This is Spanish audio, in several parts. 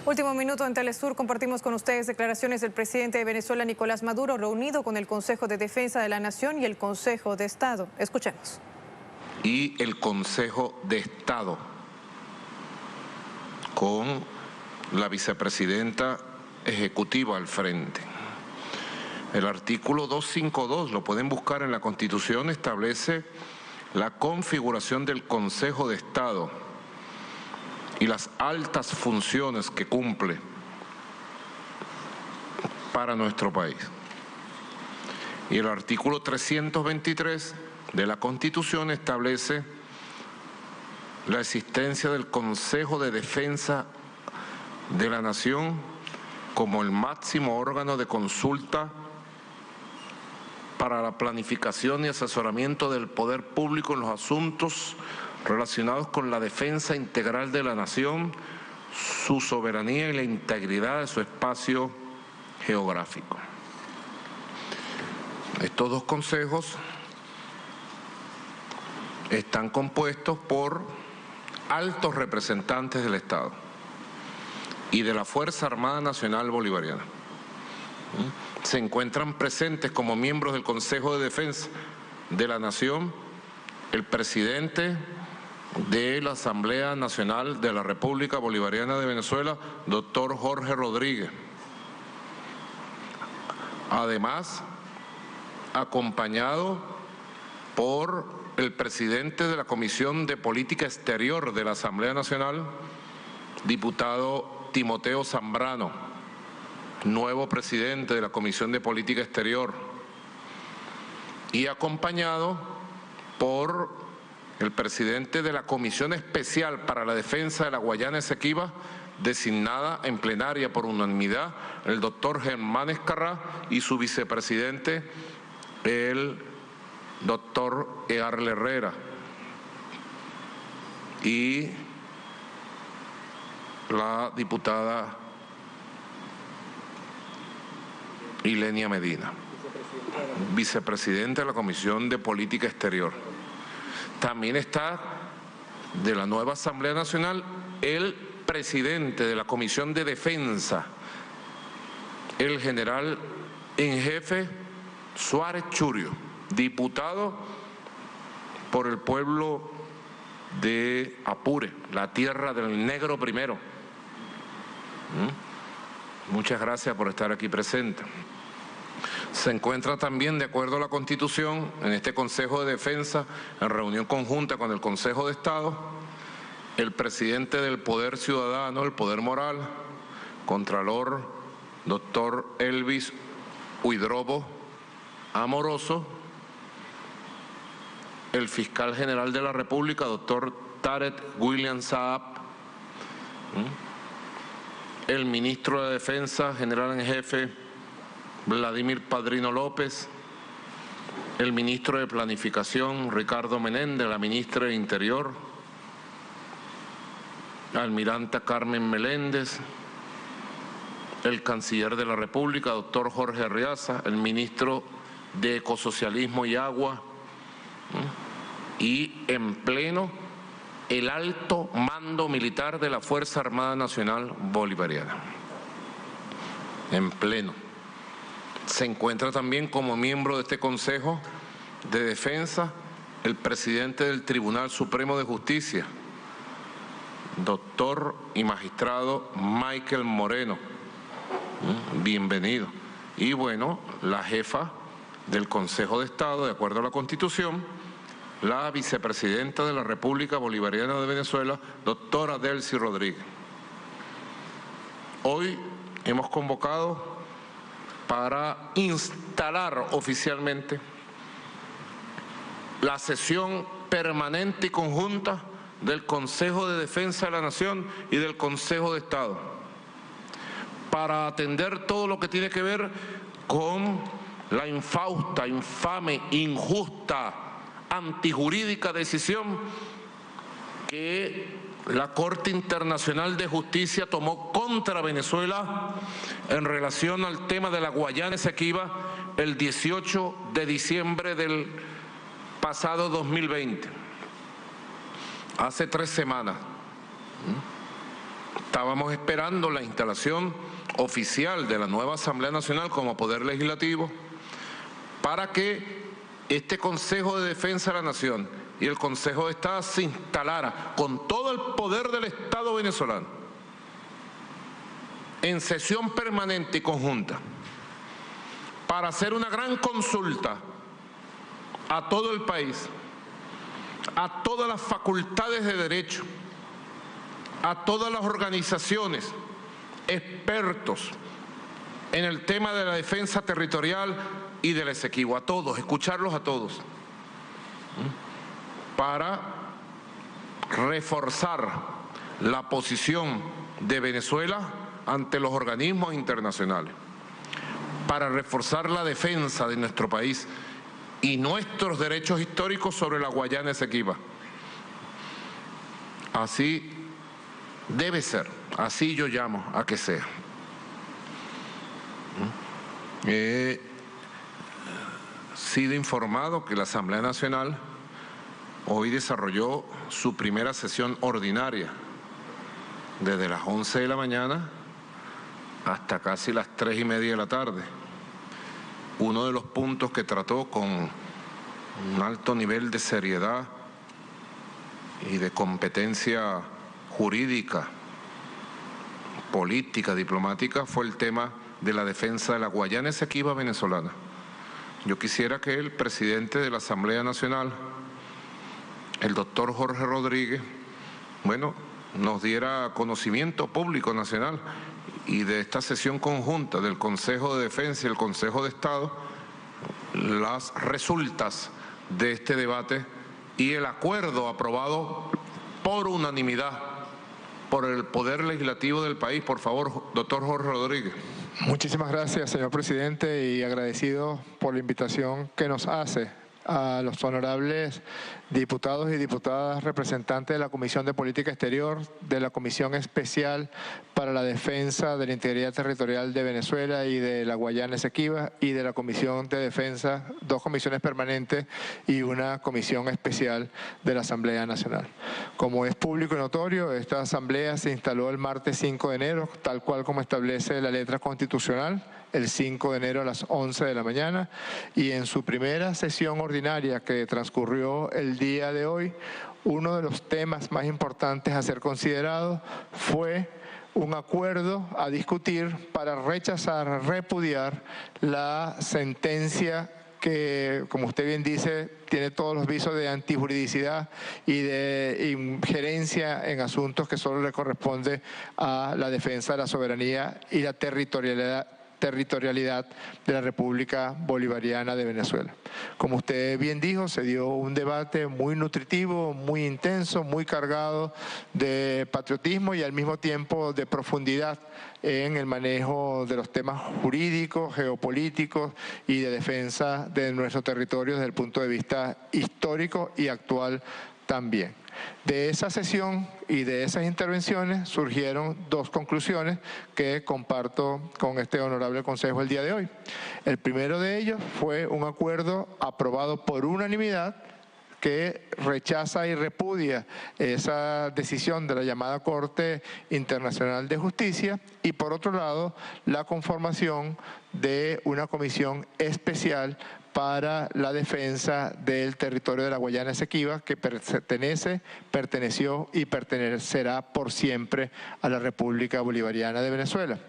Último minuto en Telesur, compartimos con ustedes declaraciones del presidente de Venezuela, Nicolás Maduro, reunido con el Consejo de Defensa de la Nación y el Consejo de Estado. Escuchemos. Y el Consejo de Estado, con la vicepresidenta ejecutiva al frente. El artículo 252, lo pueden buscar en la Constitución, establece la configuración del Consejo de Estado y las altas funciones que cumple para nuestro país. Y el artículo 323 de la Constitución establece la existencia del Consejo de Defensa de la Nación como el máximo órgano de consulta para la planificación y asesoramiento del poder público en los asuntos relacionados con la defensa integral de la nación, su soberanía y la integridad de su espacio geográfico. Estos dos consejos están compuestos por altos representantes del Estado y de la Fuerza Armada Nacional Bolivariana. Se encuentran presentes como miembros del Consejo de Defensa de la Nación el presidente de la Asamblea Nacional de la República Bolivariana de Venezuela, doctor Jorge Rodríguez. Además, acompañado por el presidente de la Comisión de Política Exterior de la Asamblea Nacional, diputado Timoteo Zambrano, nuevo presidente de la Comisión de Política Exterior, y acompañado por el presidente de la Comisión Especial para la Defensa de la Guayana Esequiba, designada en plenaria por unanimidad, el doctor Germán Escarrá, y su vicepresidente, el doctor Earle Herrera, y la diputada Ilenia Medina, vicepresidente de la Comisión de Política Exterior. También está de la nueva Asamblea Nacional el presidente de la Comisión de Defensa, el general en jefe Suárez Churio, diputado por el pueblo de Apure, la tierra del Negro Primero. Muchas gracias por estar aquí presente. Se encuentra también, de acuerdo a la Constitución, en este Consejo de Defensa, en reunión conjunta con el Consejo de Estado, el presidente del Poder Ciudadano, el Poder Moral, Contralor, doctor Elvis Huidrobo Amoroso, el Fiscal General de la República, doctor Tarek William Saab, el Ministro de Defensa, General en Jefe, Vladimir Padrino López, el Ministro de Planificación, Ricardo Menéndez, la Ministra de Interior, Almiranta Carmen Meléndez, el Canciller de la República, doctor Jorge Arriaza, el Ministro de Ecosocialismo y Agua, y en pleno el alto mando militar de la Fuerza Armada Nacional Bolivariana. En pleno. Se encuentra también como miembro de este Consejo de Defensa el presidente del Tribunal Supremo de Justicia, doctor y magistrado Michael Moreno. Bienvenido. Y bueno, la jefa del Consejo de Estado, de acuerdo a la Constitución, la vicepresidenta de la República Bolivariana de Venezuela, doctora Delcy Rodríguez. Hoy hemos convocado para instalar oficialmente la sesión permanente y conjunta del Consejo de Defensa de la Nación y del Consejo de Estado, para atender todo lo que tiene que ver con la infausta, infame, injusta, antijurídica decisión que la Corte Internacional de Justicia tomó contra Venezuela en relación al tema de la Guayana Esequiba el 18 de diciembre del pasado 2020, hace 3 semanas. Estábamos esperando la instalación oficial de la nueva Asamblea Nacional como Poder Legislativo para que este Consejo de Defensa de la Nación y el Consejo de Estado se instalara con todo el poder del Estado venezolano en sesión permanente y conjunta para hacer una gran consulta a todo el país, a todas las facultades de derecho, a todas las organizaciones, expertos en el tema de la defensa territorial y del Esequibo, a todos, escucharlos a todos, para reforzar la posición de Venezuela ante los organismos internacionales, para reforzar la defensa de nuestro país y nuestros derechos históricos sobre la Guayana Esequiba. Así debe ser, así yo llamo a que sea. He sido informado que la Asamblea Nacional hoy desarrolló su primera sesión ordinaria desde las 11 de la mañana hasta casi las 3:30 de la tarde. Uno de los puntos que trató con un alto nivel de seriedad y de competencia jurídica, política, diplomática, fue el tema de la defensa de la Guayana Esequiba venezolana. Yo quisiera que el presidente de la Asamblea Nacional, el doctor Jorge Rodríguez, nos diera conocimiento público nacional y de esta sesión conjunta del Consejo de Defensa y el Consejo de Estado, las resultas de este debate y el acuerdo aprobado por unanimidad por el Poder Legislativo del país. Por favor, doctor Jorge Rodríguez. Muchísimas gracias, señor presidente, y agradecido por la invitación que nos hace a los honorables diputados y diputadas representantes de la Comisión de Política Exterior, de la Comisión Especial para la Defensa de la Integridad Territorial de Venezuela y de la Guayana Esequiba, y de la Comisión de Defensa, 2 comisiones permanentes y una comisión especial de la Asamblea Nacional. Como es público y notorio, esta asamblea se instaló el martes 5 de enero, tal cual como establece la letra constitucional, el 5 de enero a las 11 de la mañana, y en su primera sesión ordinaria que transcurrió el día de hoy, uno de los temas más importantes a ser considerado fue un acuerdo a discutir para rechazar, repudiar la sentencia que, como usted bien dice, tiene todos los visos de antijuridicidad y de injerencia en asuntos que solo le corresponde a la defensa de la soberanía y la territorialidad de la República Bolivariana de Venezuela. Como usted bien dijo, se dio un debate muy nutritivo, muy intenso, muy cargado de patriotismo y al mismo tiempo de profundidad en el manejo de los temas jurídicos, geopolíticos y de defensa de nuestro territorio desde el punto de vista histórico y actual también. De esa sesión y de esas intervenciones surgieron 2 conclusiones que comparto con este honorable Consejo el día de hoy. El primero de ellos fue un acuerdo aprobado por unanimidad que rechaza y repudia esa decisión de la llamada Corte Internacional de Justicia, y por otro lado la conformación de una comisión especial para la defensa del territorio de la Guayana Esequiba, que perteneció y pertenecerá por siempre a la República Bolivariana de Venezuela.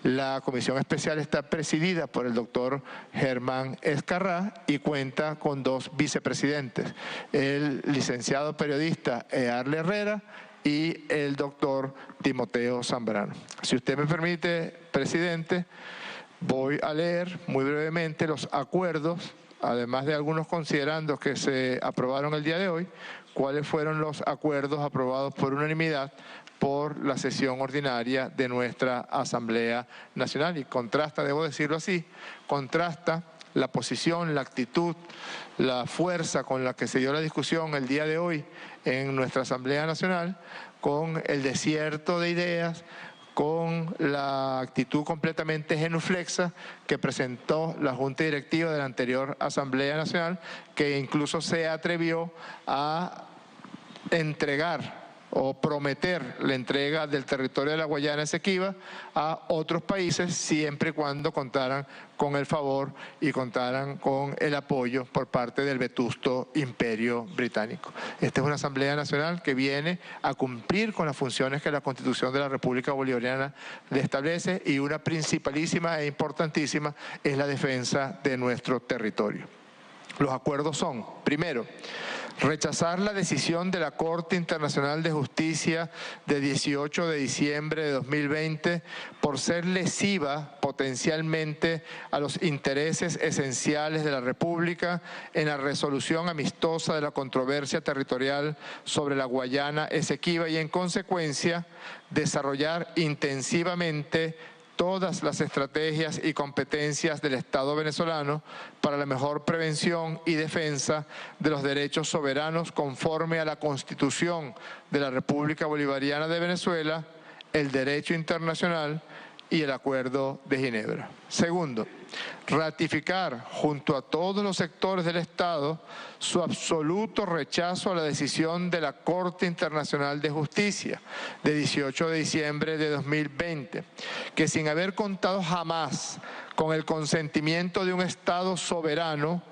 La comisión especial está presidida por el doctor Germán Ezcarrá y cuenta con 2 vicepresidentes, el licenciado periodista Earle Herrera y el doctor Timoteo Zambrano. Si usted me permite, presidente, voy a leer muy brevemente los acuerdos, además de algunos considerandos que se aprobaron el día de hoy, cuáles fueron los acuerdos aprobados por unanimidad por la sesión ordinaria de nuestra Asamblea Nacional. Y contrasta, debo decirlo así, contrasta la posición, la actitud, la fuerza con la que se dio la discusión el día de hoy en nuestra Asamblea Nacional con el desierto de ideas, con la actitud completamente genuflexa que presentó la Junta Directiva de la anterior Asamblea Nacional, que incluso se atrevió a entregar o prometer la entrega del territorio de la Guayana Esequiba a otros países, siempre y cuando contaran con el favor y contaran con el apoyo por parte del vetusto Imperio Británico. Esta es una Asamblea Nacional que viene a cumplir con las funciones que la Constitución de la República Bolivariana le establece, y una principalísima e importantísima es la defensa de nuestro territorio. Los acuerdos son, primero, rechazar la decisión de la Corte Internacional de Justicia de 18 de diciembre de 2020 por ser lesiva potencialmente a los intereses esenciales de la República en la resolución amistosa de la controversia territorial sobre la Guayana Esequiba, y en consecuencia desarrollar intensivamente todas las estrategias y competencias del Estado venezolano para la mejor prevención y defensa de los derechos soberanos conforme a la Constitución de la República Bolivariana de Venezuela, el derecho internacional y el Acuerdo de Ginebra. Segundo, ratificar junto a todos los sectores del Estado su absoluto rechazo a la decisión de la Corte Internacional de Justicia de 18 de diciembre de 2020, que sin haber contado jamás con el consentimiento de un Estado soberano,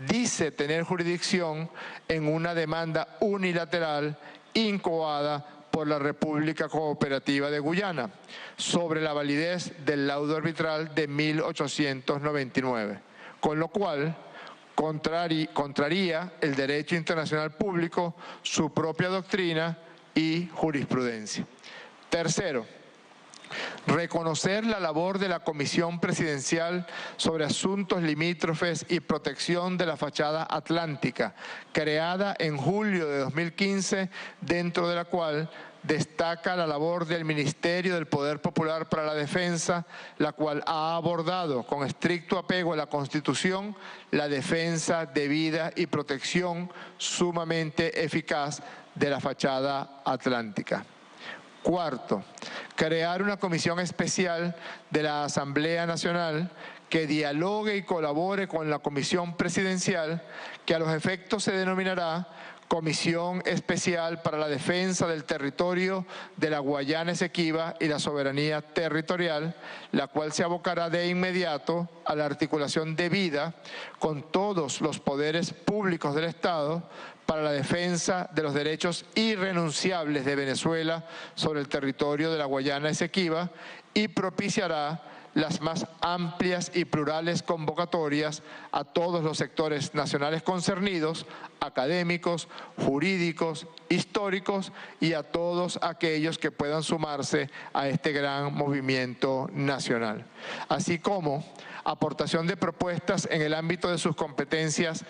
dice tener jurisdicción en una demanda unilateral incoada por la República Cooperativa de Guyana sobre la validez del laudo arbitral de 1899, con lo cual contraría el derecho internacional público, su propia doctrina y jurisprudencia. Tercero, reconocer la labor de la Comisión Presidencial sobre Asuntos Limítrofes y Protección de la Fachada Atlántica, creada en julio de 2015, dentro de la cual destaca la labor del Ministerio del Poder Popular para la Defensa, la cual ha abordado con estricto apego a la Constitución la defensa debida y protección sumamente eficaz de la fachada atlántica. Cuarto, crear una comisión especial de la Asamblea Nacional que dialogue y colabore con la Comisión Presidencial, que a los efectos se denominará Comisión Especial para la Defensa del Territorio de la Guayana Esequiba y la Soberanía Territorial, la cual se abocará de inmediato a la articulación debida con todos los poderes públicos del Estado para la defensa de los derechos irrenunciables de Venezuela sobre el territorio de la Guayana Esequiba, y propiciará las más amplias y plurales convocatorias a todos los sectores nacionales concernidos, académicos, jurídicos, históricos, y a todos aquellos que puedan sumarse a este gran movimiento nacional, así como aportación de propuestas en el ámbito de sus competencias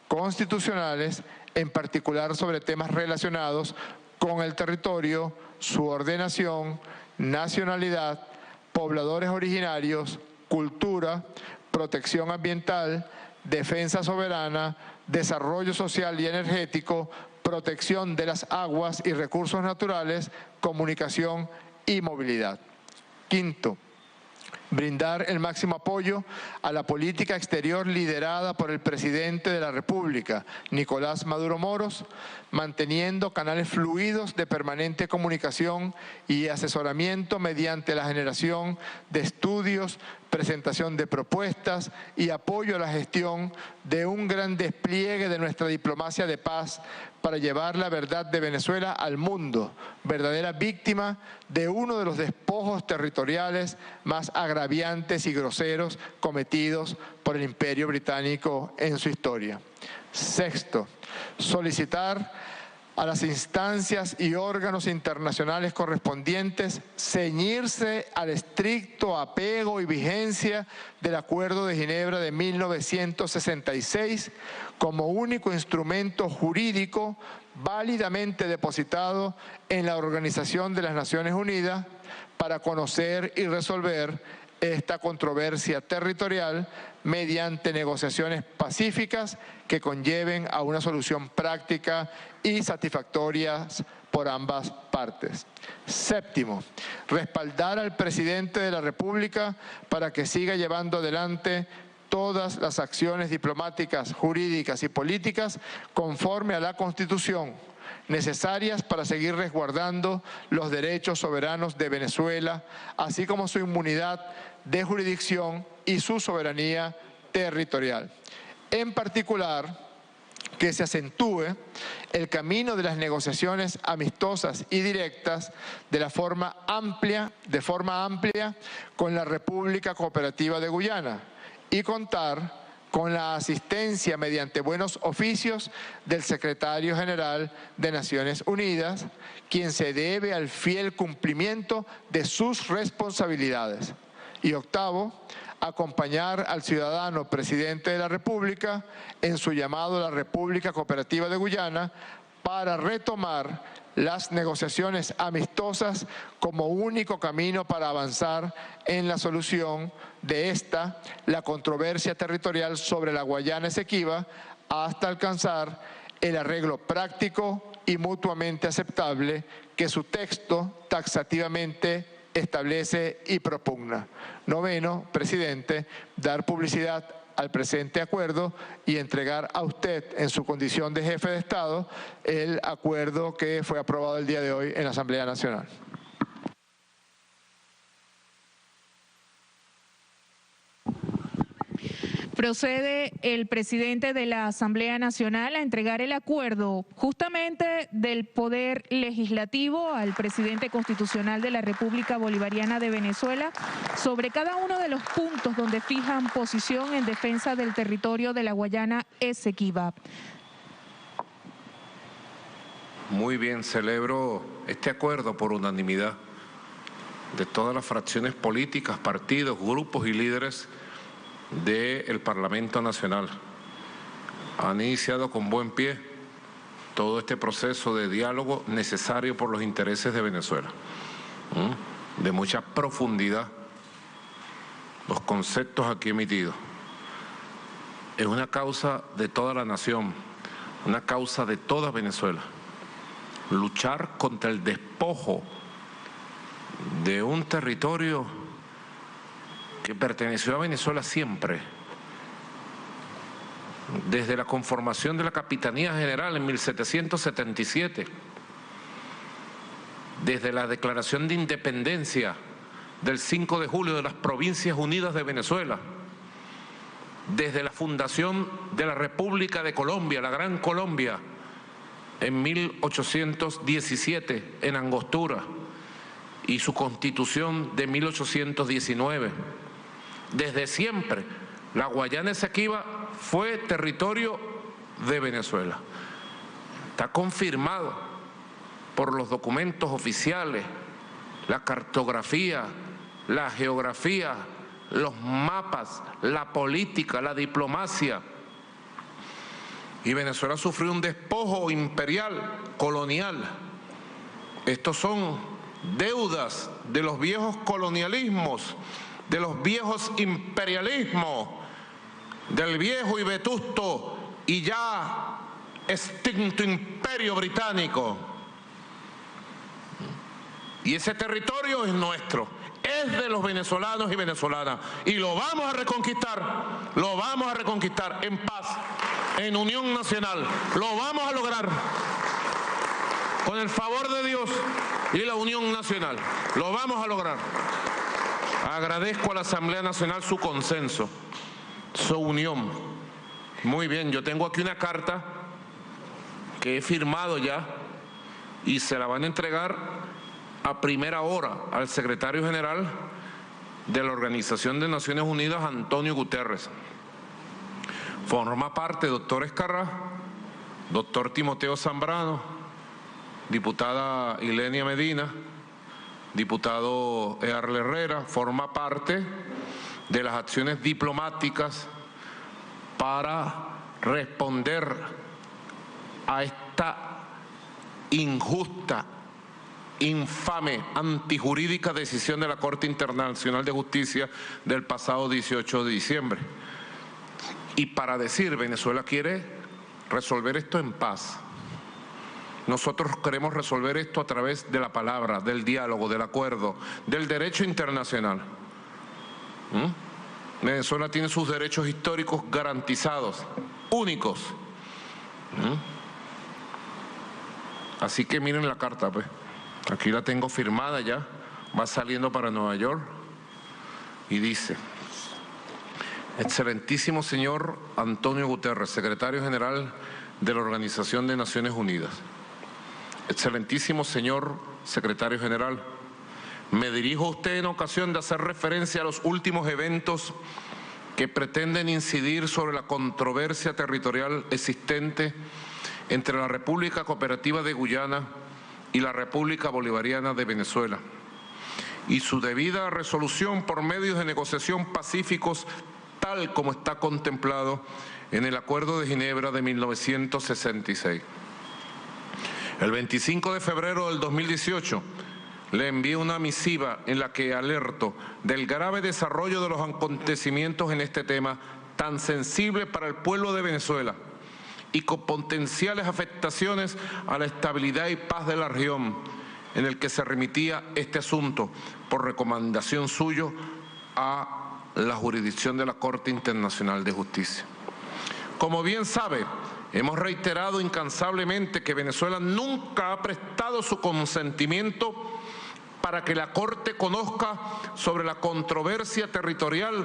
constitucionales, en particular sobre temas relacionados con el territorio, su ordenación, nacionalidad, pobladores originarios, cultura, protección ambiental, defensa soberana, desarrollo social y energético, protección de las aguas y recursos naturales, comunicación y movilidad. Quinto, brindar el máximo apoyo a la política exterior liderada por el presidente de la República, Nicolás Maduro Moros, manteniendo canales fluidos de permanente comunicación y asesoramiento mediante la generación de estudios, presentación de propuestas y apoyo a la gestión de un gran despliegue de nuestra diplomacia de paz para llevar la verdad de Venezuela al mundo, verdadera víctima de uno de los despojos territoriales más agraviantes y groseros cometidos por el Imperio Británico en su historia. Sexto, solicitar a las instancias y órganos internacionales correspondientes ceñirse al estricto apego y vigencia del Acuerdo de Ginebra de 1966 como único instrumento jurídico válidamente depositado en la Organización de las Naciones Unidas para conocer y resolver esta controversia territorial mediante negociaciones pacíficas que conlleven a una solución práctica y satisfactoria por ambas partes. Séptimo, respaldar al presidente de la República para que siga llevando adelante todas las acciones diplomáticas, jurídicas y políticas conforme a la Constitución, necesarias para seguir resguardando los derechos soberanos de Venezuela, así como su inmunidad de jurisdicción y su soberanía territorial. En particular, que se acentúe el camino de las negociaciones amistosas y directas de forma amplia con la República Cooperativa de Guyana y contar con la asistencia mediante buenos oficios del Secretario General de Naciones Unidas, quien se debe al fiel cumplimiento de sus responsabilidades. Y octavo, acompañar al ciudadano presidente de la República en su llamado a la República Cooperativa de Guyana para retomar las negociaciones amistosas como único camino para avanzar en la solución de la controversia territorial sobre la Guayana Esequiba, hasta alcanzar el arreglo práctico y mutuamente aceptable que su texto taxativamente establece y propugna. Noveno, presidente, dar publicidad al presente acuerdo y entregar a usted, en su condición de jefe de Estado, el acuerdo que fue aprobado el día de hoy en la Asamblea Nacional. Procede el presidente de la Asamblea Nacional a entregar el acuerdo justamente del Poder Legislativo al presidente constitucional de la República Bolivariana de Venezuela sobre cada uno de los puntos donde fijan posición en defensa del territorio de la Guayana Esequiba. Muy bien, celebro este acuerdo por unanimidad de todas las fracciones políticas, partidos, grupos y líderes del Parlamento Nacional. Han iniciado con buen pie todo este proceso de diálogo necesario por los intereses de Venezuela, de mucha profundidad. Los conceptos aquí emitidos. Es una causa de toda la nación, una causa de toda Venezuela. Luchar contra el despojo de un territorio que perteneció a Venezuela siempre, desde la conformación de la Capitanía General en 1777, desde la Declaración de Independencia del 5 de julio de las Provincias Unidas de Venezuela, desde la fundación de la República de Colombia, la Gran Colombia, en 1817 en Angostura, y su Constitución de 1819. Desde siempre, la Guayana Esequiba fue territorio de Venezuela. Está confirmado por los documentos oficiales, la cartografía, la geografía, los mapas, la política, la diplomacia. Y Venezuela sufrió un despojo imperial, colonial. Estos son deudas de los viejos colonialismos, de los viejos imperialismos, del viejo y vetusto y ya extinto imperio británico. Y ese territorio es nuestro, es de los venezolanos y venezolanas, y lo vamos a reconquistar en paz, en unión nacional. Lo vamos a lograr con el favor de Dios y la unión nacional. Lo vamos a lograr. Agradezco a la Asamblea Nacional su consenso, su unión. Muy bien, yo tengo aquí una carta que he firmado ya y se la van a entregar a primera hora al secretario general de la Organización de Naciones Unidas, Antonio Guterres. Forma parte doctor Escarrá, doctor Timoteo Zambrano, diputada Ilenia Medina, diputado Earle Herrera. Forma parte de las acciones diplomáticas para responder a esta injusta, infame, antijurídica decisión de la Corte Internacional de Justicia del pasado 18 de diciembre. Y para decir, Venezuela quiere resolver esto en paz. Nosotros queremos resolver esto a través de la palabra, del diálogo, del acuerdo, del derecho internacional. Venezuela tiene sus derechos históricos garantizados, únicos. Así que miren la carta, pues. Aquí la tengo firmada ya, va saliendo para Nueva York y dice: Excelentísimo señor Antonio Guterres, secretario general de la Organización de Naciones Unidas. Excelentísimo señor secretario general, me dirijo a usted en ocasión de hacer referencia a los últimos eventos que pretenden incidir sobre la controversia territorial existente entre la República Cooperativa de Guyana y la República Bolivariana de Venezuela, y su debida resolución por medios de negociación pacíficos, tal como está contemplado en el Acuerdo de Ginebra de 1966. El 25 de febrero del 2018 le envié una misiva en la que alerto del grave desarrollo de los acontecimientos en este tema tan sensible para el pueblo de Venezuela y con potenciales afectaciones a la estabilidad y paz de la región, en el que se remitía este asunto por recomendación suyo a la jurisdicción de la Corte Internacional de Justicia. Como bien sabe, hemos reiterado incansablemente que Venezuela nunca ha prestado su consentimiento para que la Corte conozca sobre la controversia territorial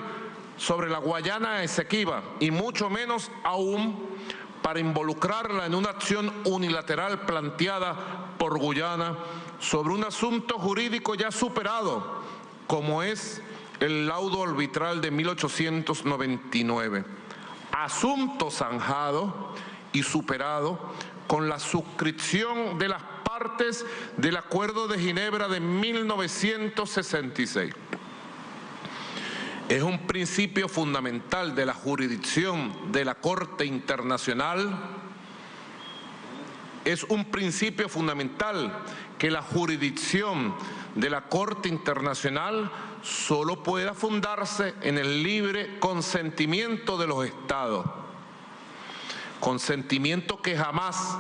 sobre la Guayana Esequiba, y mucho menos aún para involucrarla en una acción unilateral planteada por Guyana sobre un asunto jurídico ya superado, como es el laudo arbitral de 1899. Asunto zanjado y superado con la suscripción de las partes del Acuerdo de Ginebra de 1966. Es un principio fundamental de la jurisdicción de la Corte Internacional. Es un principio fundamental que la jurisdicción de la Corte Internacional solo pueda fundarse en el libre consentimiento de los Estados. Consentimiento que jamás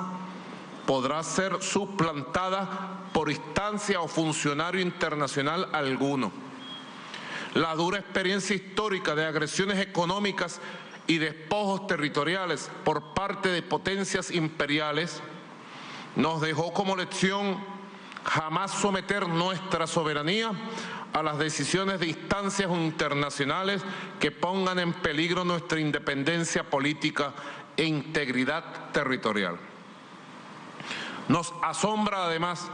podrá ser suplantada por instancia o funcionario internacional alguno. La dura experiencia histórica de agresiones económicas y despojos territoriales por parte de potencias imperiales nos dejó como lección jamás someter nuestra soberanía a las decisiones de instancias internacionales que pongan en peligro nuestra independencia política e integridad territorial. Nos asombra además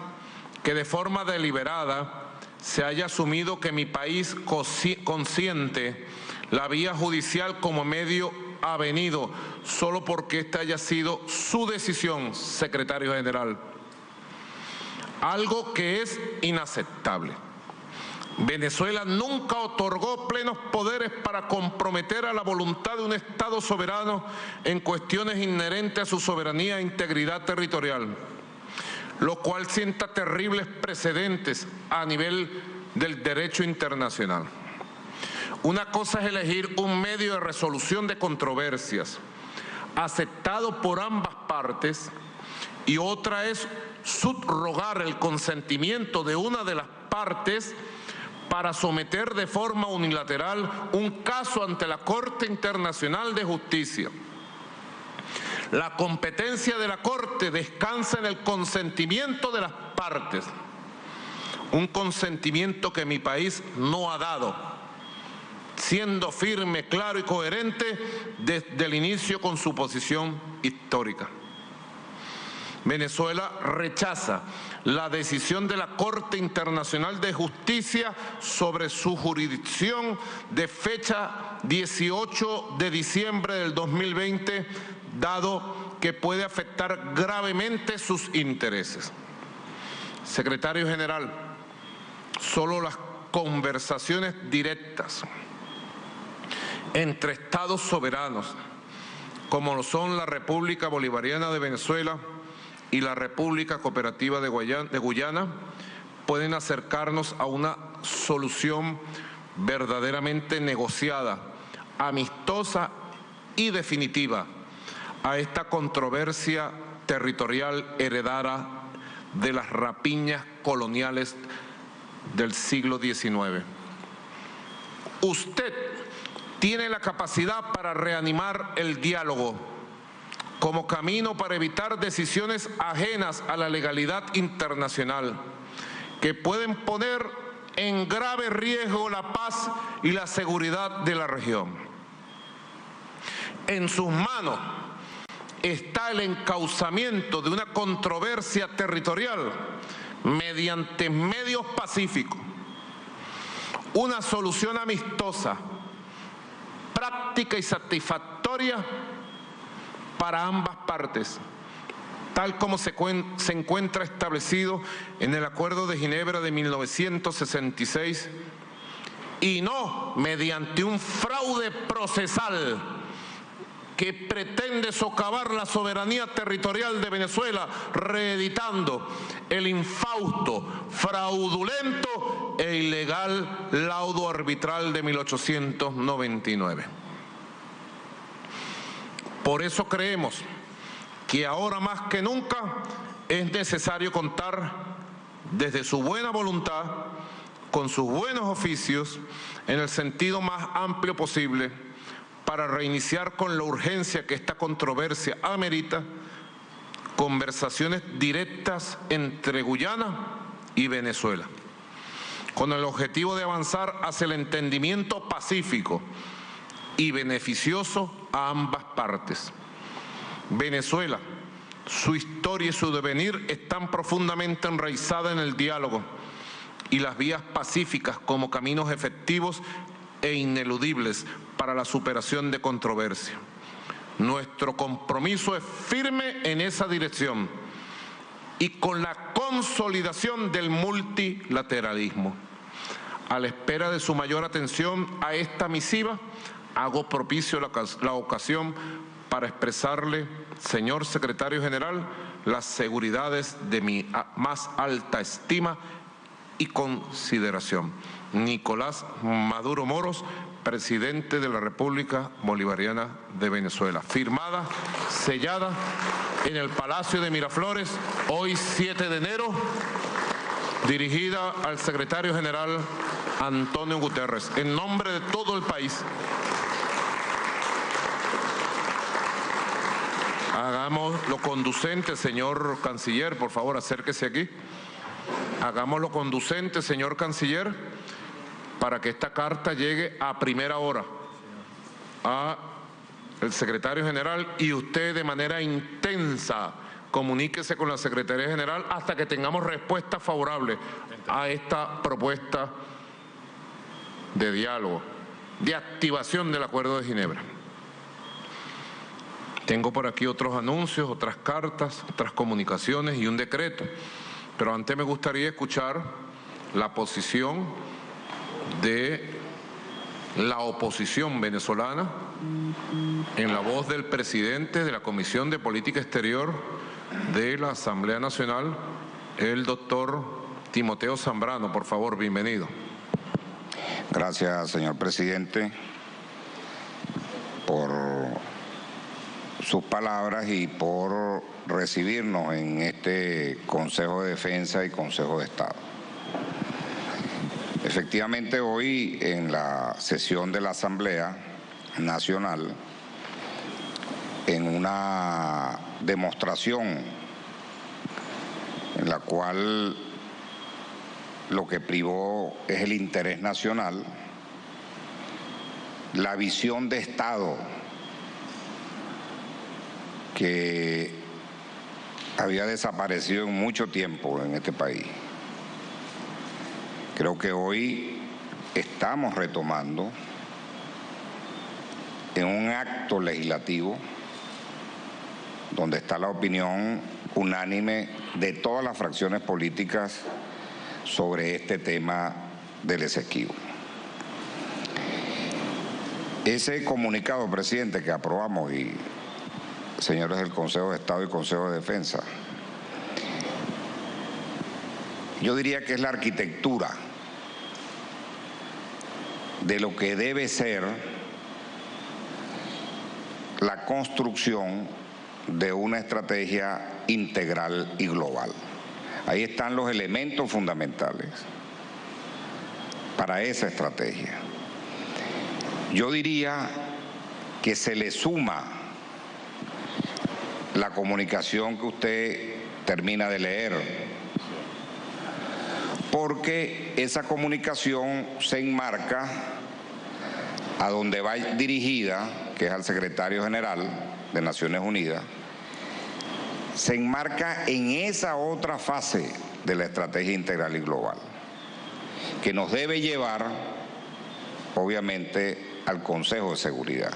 que de forma deliberada se haya asumido que mi país consiente la vía judicial como medio avenido solo porque esta haya sido su decisión, secretario general. Algo que es inaceptable. Venezuela nunca otorgó plenos poderes para comprometer a la voluntad de un Estado soberano en cuestiones inherentes a su soberanía e integridad territorial, lo cual sienta terribles precedentes a nivel del derecho internacional. Una cosa es elegir un medio de resolución de controversias aceptado por ambas partes, y otra es subrogar el consentimiento de una de las partes para someter de forma unilateral un caso ante la Corte Internacional de Justicia. La competencia de la Corte descansa en el consentimiento de las partes, un consentimiento que mi país no ha dado, siendo firme, claro y coherente desde el inicio con su posición histórica. Venezuela rechaza la decisión de la Corte Internacional de Justicia sobre su jurisdicción de fecha 18 de diciembre del 2020, dado que puede afectar gravemente sus intereses. Secretario General, solo las conversaciones directas entre estados soberanos, como lo son la República Bolivariana de Venezuela y la República Cooperativa de Guyana, pueden acercarnos a una solución verdaderamente negociada, amistosa y definitiva a esta controversia territorial heredada de las rapiñas coloniales del siglo XIX. Usted tiene la capacidad para reanimar el diálogo como camino para evitar decisiones ajenas a la legalidad internacional que pueden poner en grave riesgo la paz y la seguridad de la región. En sus manos está el encauzamiento de una controversia territorial mediante medios pacíficos, una solución amistosa, práctica y satisfactoria para ambas partes, tal como se encuentra establecido en el Acuerdo de Ginebra de 1966, y no mediante un fraude procesal que pretende socavar la soberanía territorial de Venezuela, reeditando el infausto, fraudulento e ilegal laudo arbitral de 1899. Por eso creemos que ahora más que nunca es necesario contar desde su buena voluntad, con sus buenos oficios, en el sentido más amplio posible, para reiniciar con la urgencia que esta controversia amerita, conversaciones directas entre Guyana y Venezuela, con el objetivo de avanzar hacia el entendimiento pacífico y beneficioso a ambas partes. Venezuela, su historia y su devenir están profundamente enraizadas en el diálogo y las vías pacíficas como caminos efectivos e ineludibles para la superación de controversia. Nuestro compromiso es firme en esa dirección y con la consolidación del multilateralismo. A la espera de su mayor atención a esta misiva, hago propicio la ocasión para expresarle, señor Secretario General, las seguridades de mi más alta estima y consideración. Nicolás Maduro Moros, presidente de la República Bolivariana de Venezuela. Firmada, sellada en el Palacio de Miraflores, hoy 7 de enero, dirigida al secretario general Antonio Guterres, en nombre de todo el país. Hagámoslo conducente, señor canciller, por favor, acérquese aquí. Hagámoslo conducente, señor canciller, para que esta carta llegue a primera hora al secretario general y usted de manera intensa comuníquese con la Secretaría General hasta que tengamos respuesta favorable a esta propuesta de diálogo, de activación del Acuerdo de Ginebra. Tengo por aquí otros anuncios, otras cartas, otras comunicaciones y un decreto, pero antes me gustaría escuchar la posición de la oposición venezolana en la voz del presidente de la Comisión de Política Exterior de la Asamblea Nacional, el doctor Timoteo Zambrano. Por favor, bienvenido. Gracias, señor presidente, por sus palabras y por recibirnos en este Consejo de Defensa y Consejo de Estado. Efectivamente, hoy en la sesión de la Asamblea Nacional, en una demostración en la cual lo que privó es el interés nacional, la visión de Estado que había desaparecido en mucho tiempo en este país. Creo que hoy estamos retomando en un acto legislativo donde está la opinión unánime de todas las fracciones políticas sobre este tema del Esequibo. Ese comunicado, presidente, que aprobamos, y señores del Consejo de Estado y Consejo de Defensa, yo diría que es la arquitectura de lo que debe ser la construcción de una estrategia integral y global. Ahí están los elementos fundamentales para esa estrategia. yo diría que se le suma la comunicación que usted termina de leer, porque esa comunicación se enmarca a donde va dirigida, que es al secretario general de Naciones Unidas, se enmarca en esa otra fase de la estrategia integral y global, que nos debe llevar, obviamente, al Consejo de Seguridad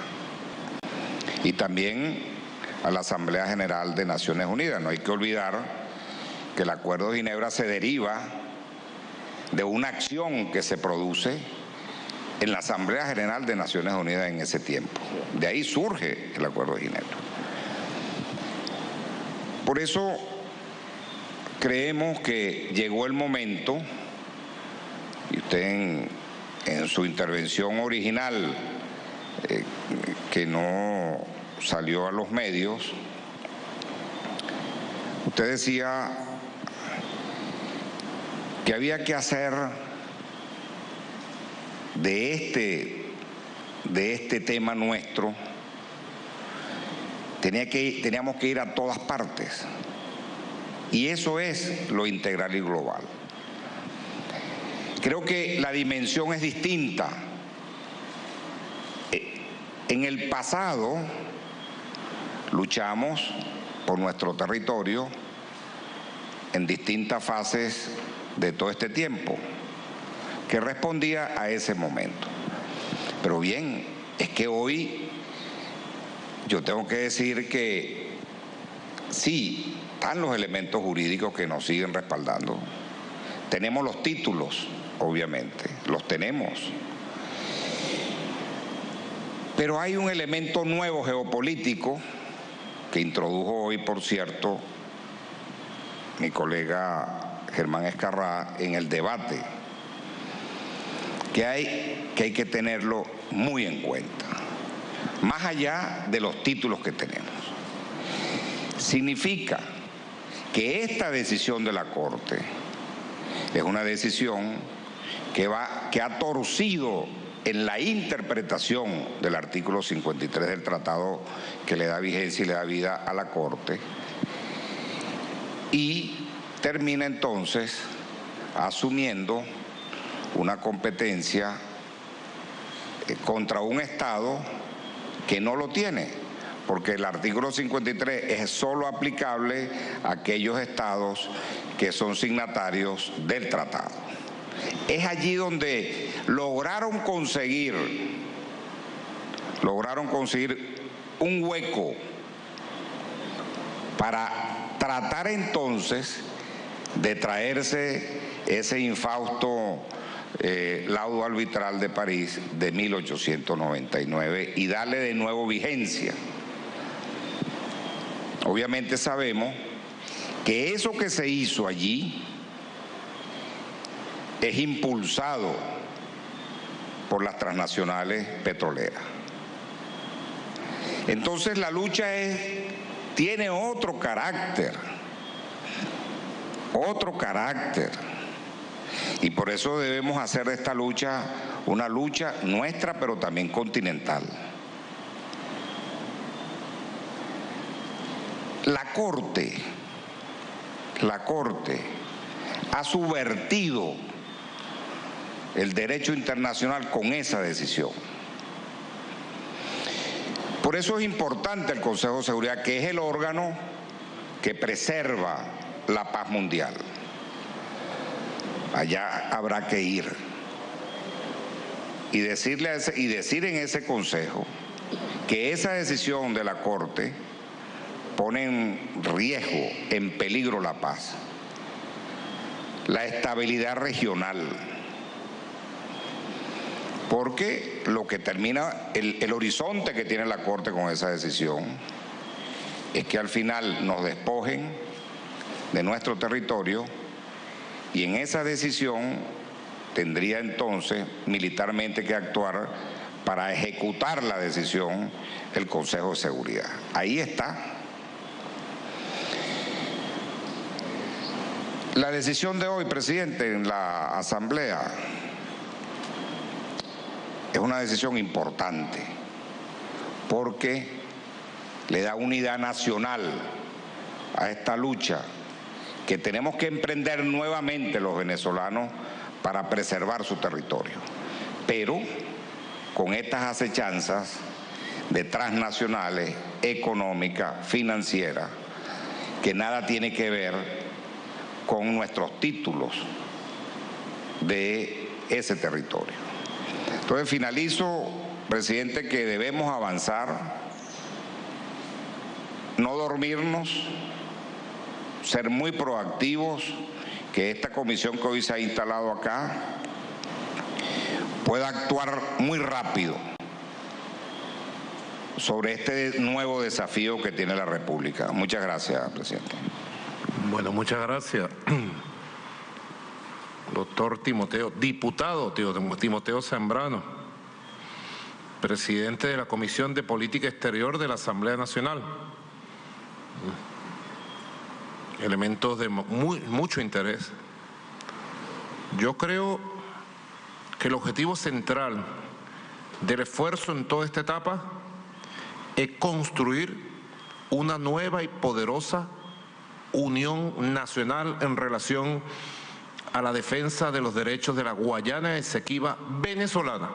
y también a la Asamblea General de Naciones Unidas. No hay que olvidar que el Acuerdo de Ginebra se deriva de una acción que se produce en la Asamblea General de Naciones Unidas en ese tiempo. De ahí surge el Acuerdo de Ginebra. Por eso creemos que llegó el momento, y usted en su intervención original, que no salió a los medios, usted decía que había que hacer de este tema nuestro, teníamos que ir a todas partes, y eso es lo integral y global. Creo que la dimensión es distinta. En el pasado luchamos por nuestro territorio en distintas fases de todo este tiempo, que respondía a ese momento. Pero bien, es que hoy yo tengo que decir que sí, están los elementos jurídicos que nos siguen respaldando. Tenemos los títulos, obviamente, los tenemos. Pero hay un elemento nuevo geopolítico que introdujo hoy, por cierto, mi colega Germán Escarrá en el debate, que hay que tenerlo muy en cuenta, más allá de los títulos que tenemos. Significa que esta decisión de la Corte es una decisión que ha torcido en la interpretación del artículo 53 del tratado, que le da vigencia y le da vida a la Corte, y termina entonces asumiendo una competencia contra un Estado que no lo tiene, porque el artículo 53 es solo aplicable a aquellos estados que son signatarios del tratado. Es allí donde lograron conseguir un hueco para tratar entonces de traerse ese infausto laudo arbitral de París de 1899 y darle de nuevo vigencia. Obviamente sabemos que eso que se hizo allí es impulsado por las transnacionales petroleras. Entonces la lucha tiene otro carácter, y por eso debemos hacer de esta lucha una lucha nuestra, pero también continental. La Corte ha subvertido el derecho internacional con esa decisión. Por eso es importante el Consejo de Seguridad, que es el órgano que preserva la paz mundial. Allá habrá que ir y decir en ese Consejo que esa decisión de la Corte pone en riesgo, en peligro la paz, la estabilidad regional, porque lo que termina, el horizonte que tiene la Corte con esa decisión es que al final nos despojen de nuestro territorio, y en esa decisión tendría entonces militarmente que actuar para ejecutar la decisión el Consejo de Seguridad. Ahí está. La decisión de hoy, presidente, en la Asamblea Es una decisión importante porque le da unidad nacional a esta lucha que tenemos que emprender nuevamente los venezolanos para preservar su territorio. Pero con estas acechanzas de transnacionales, económicas, financieras, que nada tiene que ver con nuestros títulos de ese territorio. Entonces finalizo, presidente, que debemos avanzar, no dormirnos, ser muy proactivos, que esta comisión que hoy se ha instalado acá pueda actuar muy rápido sobre este nuevo desafío que tiene la República. Muchas gracias, presidente. Bueno, muchas gracias. Doctor Timoteo, diputado Timoteo Zambrano, presidente de la Comisión de Política Exterior de la Asamblea Nacional. Elementos de mucho interés. Yo creo que el objetivo central del esfuerzo en toda esta etapa es construir una nueva y poderosa unión nacional en relación a la defensa de los derechos de la Guayana Esequiba venezolana.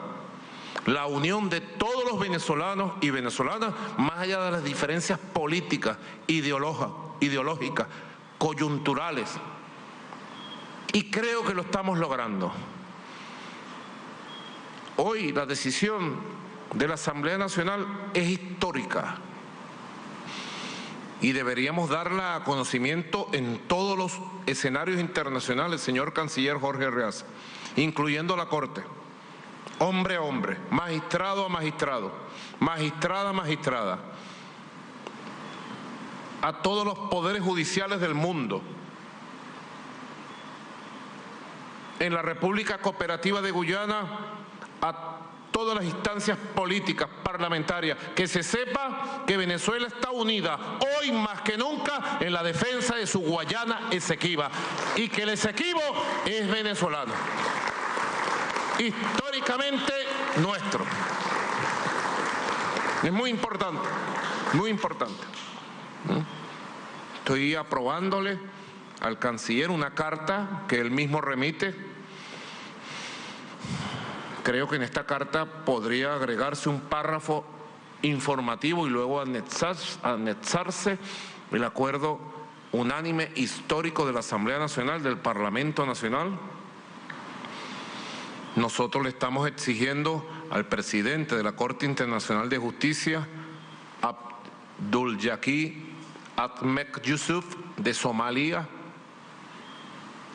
La unión de todos los venezolanos y venezolanas, más allá de las diferencias políticas, ideológicas, coyunturales. Y creo que lo estamos logrando. Hoy la decisión de la Asamblea Nacional es histórica y deberíamos darla a conocimiento en todos los escenarios internacionales, señor Canciller Jorge Arreaza, incluyendo la Corte, hombre a hombre, magistrado a magistrado, magistrada a magistrada, a todos los poderes judiciales del mundo, en la República Cooperativa de Guyana, a todas las instancias políticas, parlamentarias, que se sepa que Venezuela está unida hoy más que nunca en la defensa de su Guayana Esequiba y que el Esequibo es venezolano, históricamente nuestro. Es muy importante, muy importante. Estoy aprobándole al canciller una carta que él mismo remite. Creo que en esta carta podría agregarse un párrafo informativo y luego anexarse el acuerdo unánime histórico de la Asamblea Nacional, del Parlamento Nacional. Nosotros le estamos exigiendo al presidente de la Corte Internacional de Justicia, Abdulyaqui Ahmed Yusuf, de Somalia,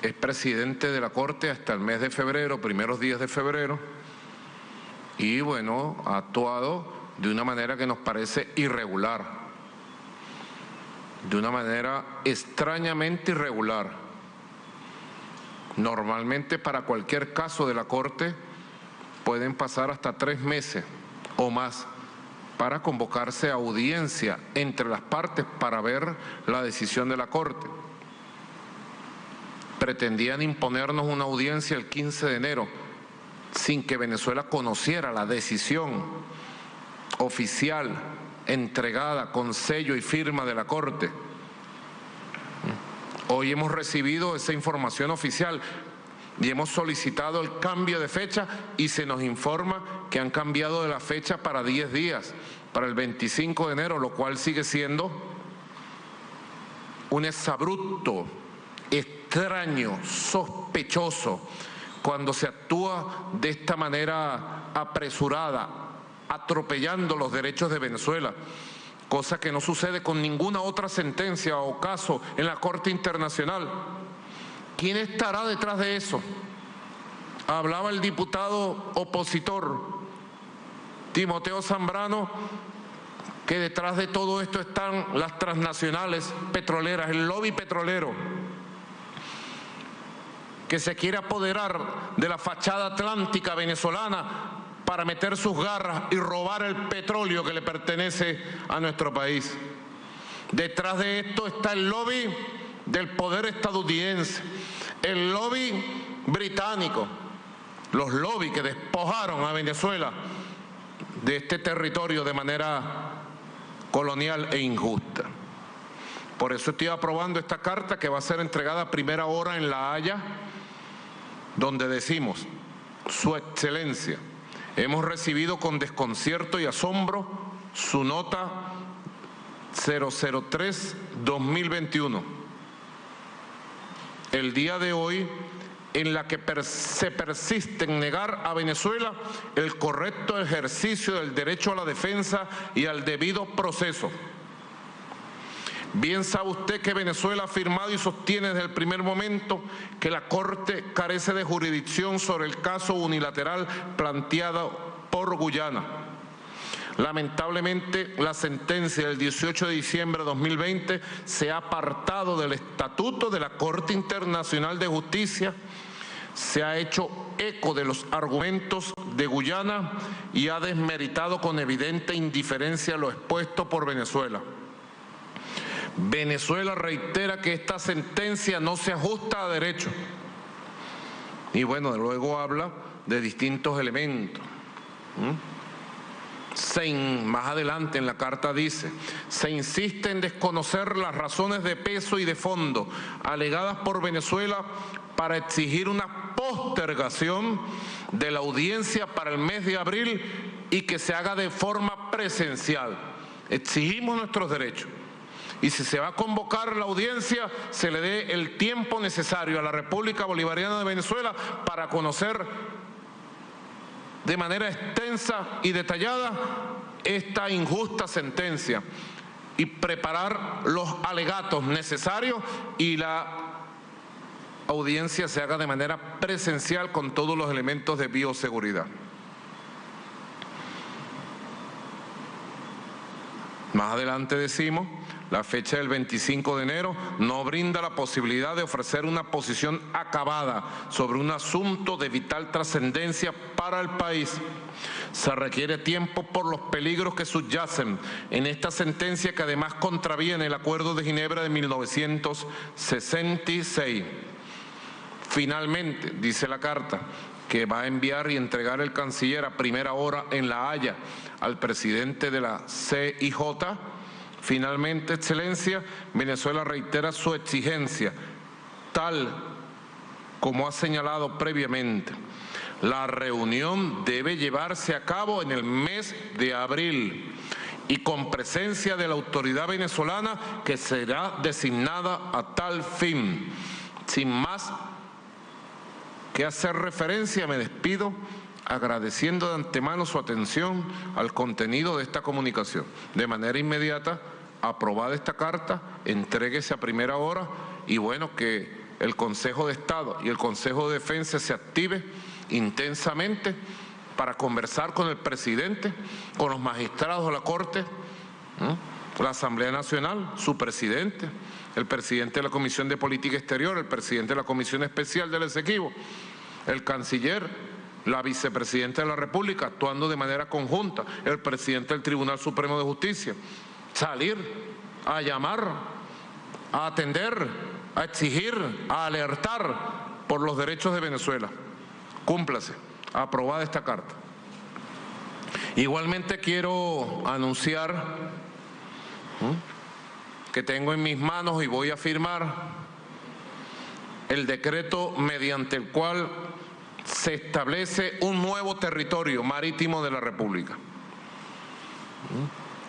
es presidente de la Corte hasta el mes de febrero, primeros días de febrero, y bueno, ha actuado de una manera que nos parece irregular, de una manera extrañamente irregular. Normalmente para cualquier caso de la Corte pueden pasar hasta 3 meses o más para convocarse a audiencia entre las partes para ver la decisión de la Corte. Pretendían imponernos una audiencia el 15 de enero sin que Venezuela conociera la decisión oficial entregada con sello y firma de la Corte. Hoy hemos recibido esa información oficial y hemos solicitado el cambio de fecha y se nos informa que han cambiado de la fecha para 10 días, para el 25 de enero, lo cual sigue siendo un exabrupto, extraño, sospechoso, cuando se actúa de esta manera apresurada, atropellando los derechos de Venezuela, cosa que no sucede con ninguna otra sentencia o caso en la Corte Internacional. ¿Quién estará detrás de eso? Hablaba el diputado opositor Timoteo Zambrano, que detrás de todo esto están las transnacionales petroleras, el lobby petrolero, que se quiere apoderar de la fachada atlántica venezolana para meter sus garras y robar el petróleo que le pertenece a nuestro país. Detrás de esto está el lobby del poder estadounidense, el lobby británico, los lobbies que despojaron a Venezuela de este territorio de manera colonial e injusta. Por eso estoy aprobando esta carta que va a ser entregada a primera hora en La Haya, donde decimos: Su Excelencia, hemos recibido con desconcierto y asombro su nota 003-2021, el día de hoy, en la que se persiste en negar a Venezuela el correcto ejercicio del derecho a la defensa y al debido proceso. Bien sabe usted que Venezuela ha afirmado y sostiene desde el primer momento que la Corte carece de jurisdicción sobre el caso unilateral planteado por Guyana. Lamentablemente, la sentencia del 18 de diciembre de 2020 se ha apartado del estatuto de la Corte Internacional de Justicia, se ha hecho eco de los argumentos de Guyana y ha desmeritado con evidente indiferencia lo expuesto por Venezuela. Venezuela reitera que esta sentencia no se ajusta a derecho. Y bueno, luego habla de distintos elementos. Más adelante en la carta dice: se insiste en desconocer las razones de peso y de fondo alegadas por Venezuela para exigir una postergación de la audiencia para el mes de abril y que se haga de forma presencial. Exigimos nuestros derechos. Y si se va a convocar la audiencia, se le dé el tiempo necesario a la República Bolivariana de Venezuela para conocer de manera extensa y detallada esta injusta sentencia y preparar los alegatos necesarios y la audiencia se haga de manera presencial con todos los elementos de bioseguridad. Más adelante decimos: la fecha del 25 de enero no brinda la posibilidad de ofrecer una posición acabada sobre un asunto de vital trascendencia para el país. Se requiere tiempo por los peligros que subyacen en esta sentencia, que además contraviene el Acuerdo de Ginebra de 1966. Finalmente, dice la carta, que va a enviar y entregar el canciller a primera hora en La Haya al presidente de la CIJ. Finalmente, Excelencia, Venezuela reitera su exigencia, tal como ha señalado previamente. La reunión debe llevarse a cabo en el mes de abril y con presencia de la autoridad venezolana que será designada a tal fin. Sin más que hacer referencia, me despido agradeciendo de antemano su atención al contenido de esta comunicación. De manera inmediata, aprobada esta carta, entréguese a primera hora y bueno, que el Consejo de Estado y el Consejo de Defensa se active intensamente para conversar con el presidente, con los magistrados de la Corte, la Asamblea Nacional, su presidente, el presidente de la Comisión de Política Exterior, el presidente de la Comisión Especial del Esequibo, el canciller, la vicepresidenta de la República, actuando de manera conjunta, el presidente del Tribunal Supremo de Justicia, salir a llamar, a atender, a exigir, a alertar por los derechos de Venezuela. Cúmplase. Aprobada esta carta. Igualmente quiero anunciar que tengo en mis manos y voy a firmar el decreto mediante el cual se establece un nuevo territorio marítimo de la República.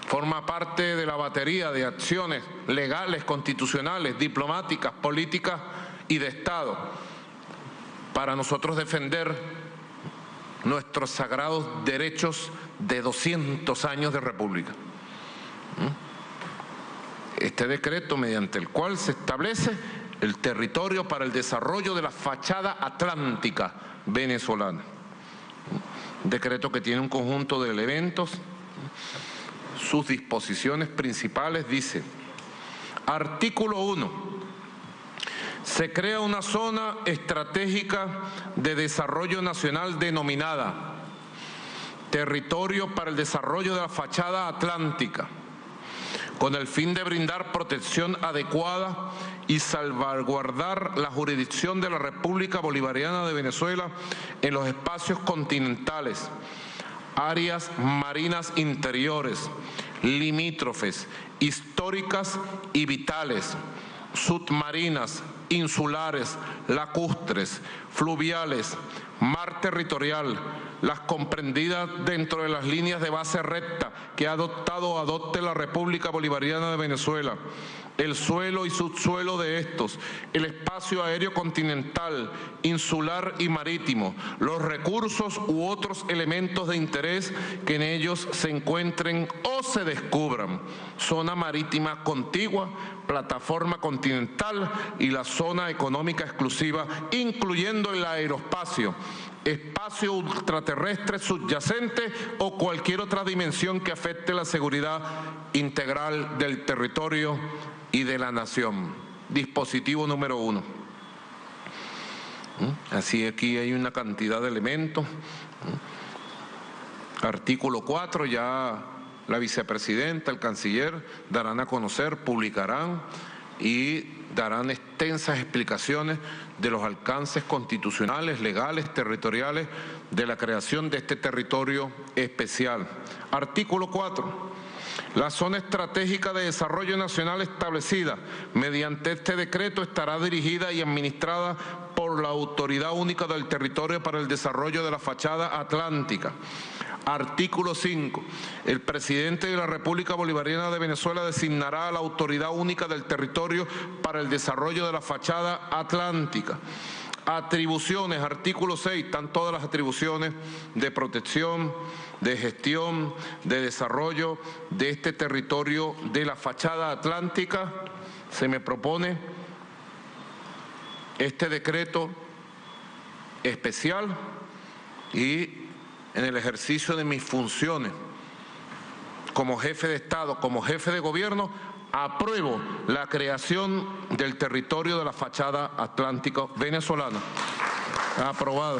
Forma parte de la batería de acciones legales, constitucionales, diplomáticas, políticas y de Estado para nosotros defender nuestros sagrados derechos de 200 años de República. Este decreto mediante el cual se establece el territorio para el desarrollo de la fachada atlántica venezolana. Decreto que tiene un conjunto de elementos. Sus disposiciones principales dice: artículo 1. Se crea una zona estratégica de desarrollo nacional denominada Territorio para el Desarrollo de la Fachada Atlántica, con el fin de brindar protección adecuada y salvaguardar la jurisdicción de la República Bolivariana de Venezuela en los espacios continentales, áreas marinas interiores, limítrofes, históricas y vitales, submarinas, insulares, lacustres, fluviales, mar territorial, las comprendidas dentro de las líneas de base recta que ha adoptado o adopte la República Bolivariana de Venezuela, el suelo y subsuelo de estos, el espacio aéreo continental, insular y marítimo, los recursos u otros elementos de interés que en ellos se encuentren o se descubran, zona marítima contigua, plataforma continental y la zona económica exclusiva, incluyendo el aeroespacio, espacio ultraterrestre subyacente o cualquier otra dimensión que afecte la seguridad integral del territorio y de la nación. Dispositivo número 1. Así aquí hay una cantidad de elementos. Artículo 4, ya la vicepresidenta, el canciller darán a conocer, publicarán y darán extensas explicaciones de los alcances constitucionales, legales, territoriales de la creación de este territorio especial. Artículo 4. La zona estratégica de desarrollo nacional establecida mediante este decreto estará dirigida y administrada por la Autoridad Única del Territorio para el Desarrollo de la Fachada Atlántica. Artículo 5. El presidente de la República Bolivariana de Venezuela designará a la Autoridad Única del Territorio para el Desarrollo de la Fachada Atlántica. Atribuciones, artículo 6, están todas las atribuciones de protección, de gestión, de desarrollo de este territorio de la fachada atlántica. Se me propone este decreto especial y en el ejercicio de mis funciones como jefe de Estado, como jefe de gobierno, apruebo la creación del territorio de la fachada atlántica venezolana. Aprobado.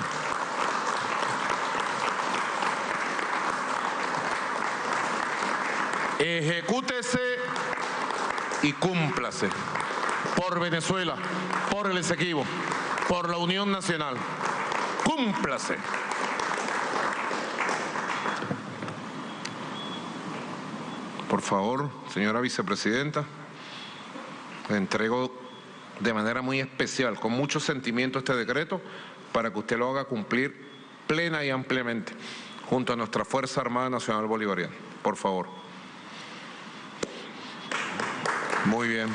Ejecútese y cúmplase por Venezuela, por el Esequibo, por la Unión Nacional. Cúmplase. Por favor, señora vicepresidenta, le entrego de manera muy especial, con mucho sentimiento, este decreto para que usted lo haga cumplir plena y ampliamente junto a nuestra Fuerza Armada Nacional Bolivariana. Por favor. Muy bien.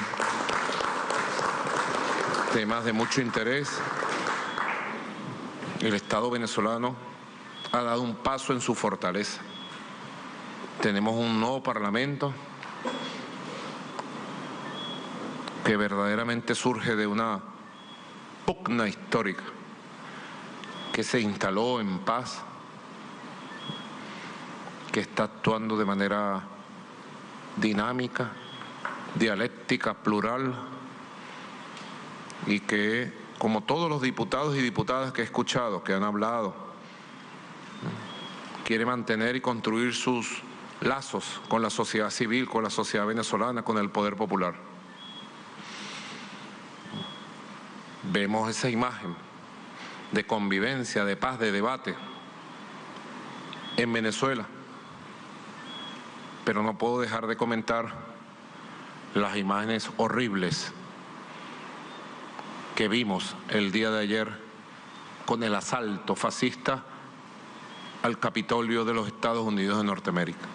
Temas de mucho interés. El Estado venezolano ha dado un paso en su fortaleza. Tenemos un nuevo parlamento que verdaderamente surge de una pugna histórica que se instaló en paz, que está actuando de manera dinámica, dialéctica, plural, y que, como todos los diputados y diputadas que he escuchado, que han hablado, quiere mantener y construir sus lazos con la sociedad civil, con la sociedad venezolana, con el poder popular. Vemos esa imagen de convivencia, de paz, de debate en Venezuela, pero no puedo dejar de comentar las imágenes horribles que vimos el día de ayer con el asalto fascista al Capitolio de los Estados Unidos de Norteamérica.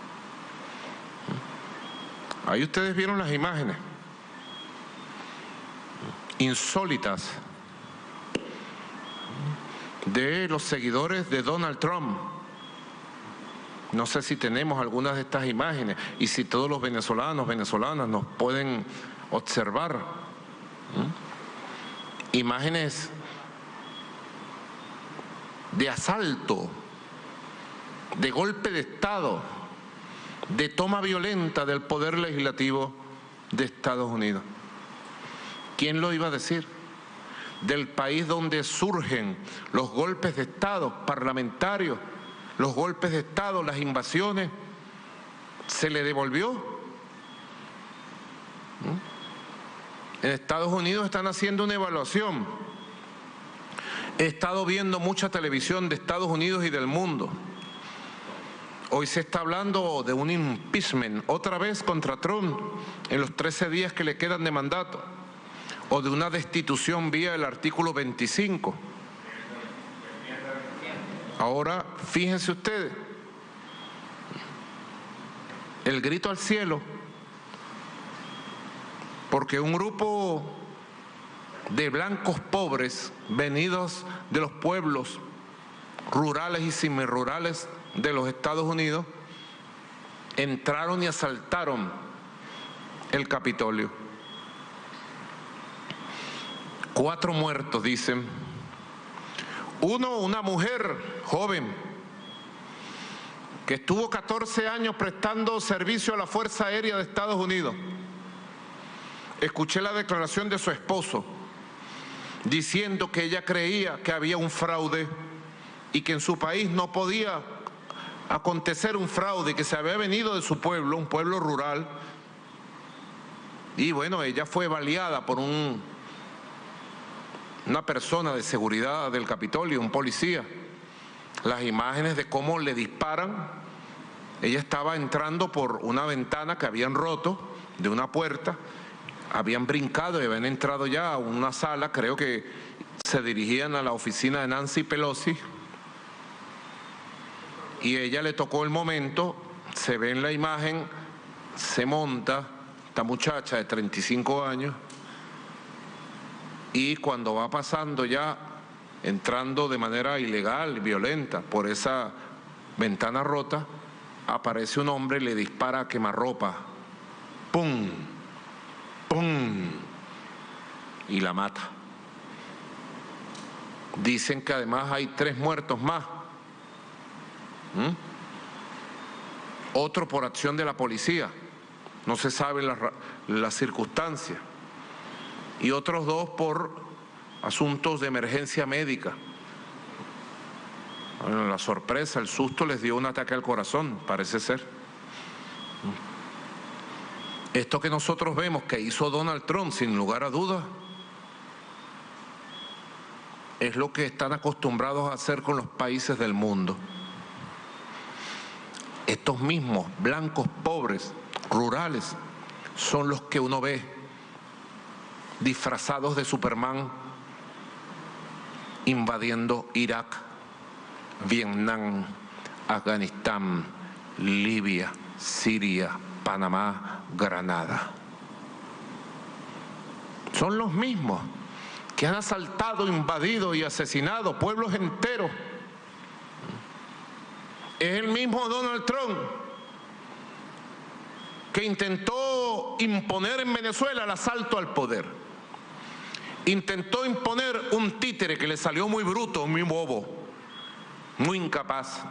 Ahí ustedes vieron las imágenes insólitas de los seguidores de Donald Trump. No sé si tenemos algunas de estas imágenes y si todos los venezolanos, venezolanas nos pueden observar. Imágenes de asalto, de golpe de Estado, de toma violenta del poder legislativo de Estados Unidos. ¿Quién lo iba a decir? Del país donde surgen los golpes de Estado parlamentarios, los golpes de Estado, las invasiones, se le devolvió En Estados Unidos están haciendo una evaluación. He estado viendo mucha televisión de Estados Unidos y del mundo. Hoy se está hablando de un impeachment, otra vez contra Trump, en los 13 días que le quedan de mandato, o de una destitución vía el artículo 25. Ahora, fíjense ustedes, el grito al cielo, porque un grupo de blancos pobres venidos de los pueblos rurales y semirrurales de los Estados Unidos entraron y asaltaron el Capitolio. 4 muertos, dicen. Uno, una mujer joven que estuvo 14 años prestando servicio a la Fuerza Aérea de Estados Unidos. Escuché la declaración de su esposo diciendo que ella creía que había un fraude y que en su país no podía acontecer un fraude, que se había venido de su pueblo, un pueblo rural. Y bueno, ella fue baleada por una persona de seguridad del Capitolio, un policía. Las imágenes de cómo le disparan. Ella estaba entrando por una ventana que habían roto de una puerta, habían brincado y habían entrado ya a una sala, creo que se dirigían a la oficina de Nancy Pelosi, y ella le tocó el momento, se ve en la imagen, se monta esta muchacha de 35 años, y cuando va pasando ya, entrando de manera ilegal, violenta, por esa ventana rota, aparece un hombre y le dispara a quemarropa. ¡Pum! ¡Pum! Y la mata. Dicen que además hay 3 muertos más. Otro por acción de la policía. No se sabe la circunstancia. Y otros 2 por asuntos de emergencia médica. Bueno, la sorpresa, el susto les dio un ataque al corazón, parece ser. Esto que nosotros vemos que hizo Donald Trump, sin lugar a dudas, es lo que están acostumbrados a hacer con los países del mundo. Estos mismos blancos pobres, rurales, son los que uno ve disfrazados de Superman invadiendo Irak, Vietnam, Afganistán, Libia, Siria, Panamá, Granada. Son los mismos que han asaltado, invadido y asesinado pueblos enteros. Es el mismo Donald Trump que intentó imponer en Venezuela el asalto al poder. Intentó imponer un títere que le salió muy bruto, muy bobo, muy incapaz.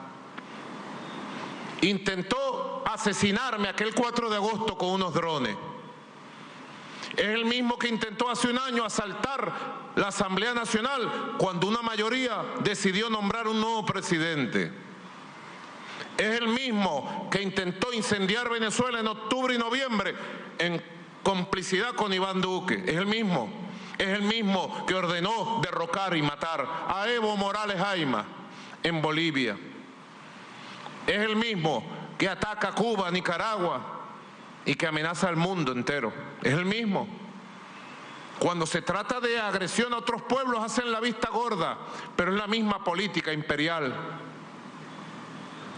Intentó asesinarme aquel 4 de agosto con unos drones. Es el mismo que intentó hace un año asaltar la Asamblea Nacional cuando una mayoría decidió nombrar un nuevo presidente. Es el mismo que intentó incendiar Venezuela en octubre y noviembre en complicidad con Iván Duque. Es el mismo. Es el mismo que ordenó derrocar y matar a Evo Morales Ayma en Bolivia. Es el mismo que ataca a Cuba, Nicaragua y que amenaza al mundo entero. Es el mismo. Cuando se trata de agresión a otros pueblos hacen la vista gorda, pero es la misma política imperial,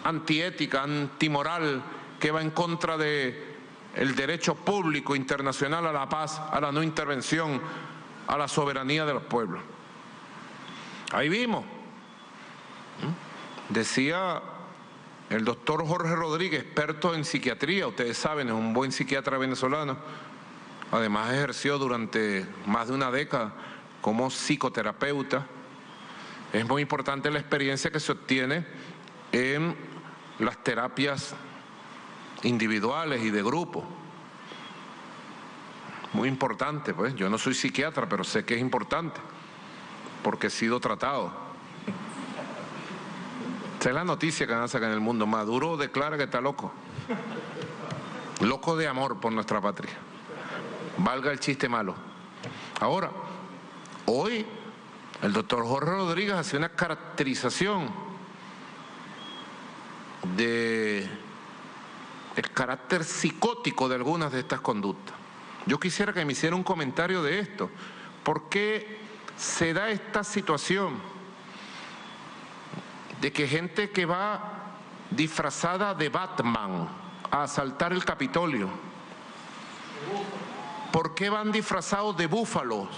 antiética, antimoral, que va en contra del derecho público internacional a la paz, a la no intervención, a la soberanía de los pueblos. Ahí vimos. Decía el doctor Jorge Rodríguez, experto en psiquiatría, ustedes saben, es un buen psiquiatra venezolano, además ejerció durante más de una década como psicoterapeuta. Es muy importante la experiencia que se obtiene en las terapias individuales y de grupo. Muy importante, pues. Yo no soy psiquiatra, pero sé que es importante, porque he sido tratado. Esa es la noticia que van a sacar en el mundo. Maduro declara que está loco. Loco de amor por nuestra patria. valga el chiste malo. Ahora, hoy el doctor Jorge Rodríguez hace una caracterización del carácter psicótico de algunas de estas conductas. Yo quisiera que me hiciera un comentario de esto. ¿Por qué se da esta situación de que gente que va disfrazada de Batman a asaltar el Capitolio? ¿Por qué van disfrazados de búfalos?